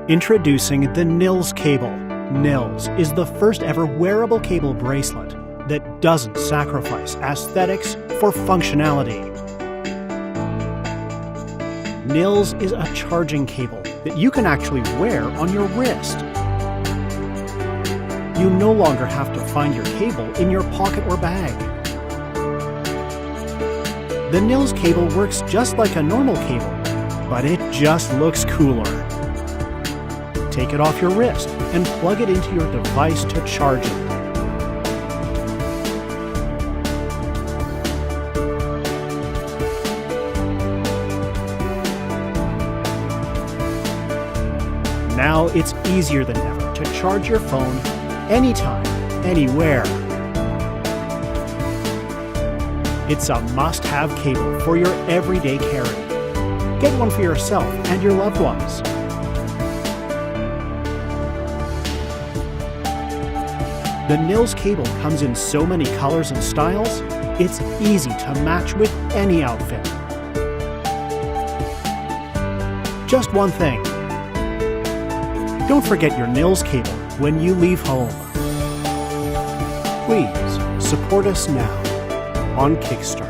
Introducing the NILS cable. NILS is the first ever wearable cable bracelet that doesn't sacrifice aesthetics for functionality. NILS is a charging cable that you can actually wear on your wrist. You no longer have to find your cable in your pocket or bag. The NILS cable works just like a normal cable, but it just looks cooler. Take it off your wrist and plug it into your device to charge it. Now it's easier than ever to charge your phone anytime, anywhere. It's a must-have cable for your everyday carry. Get one for yourself and your loved ones. The NILS cable comes in so many colors and styles, it's easy to match with any outfit. Just one thing. Don't forget your NILS cable when you leave home. Please support us now on Kickstarter.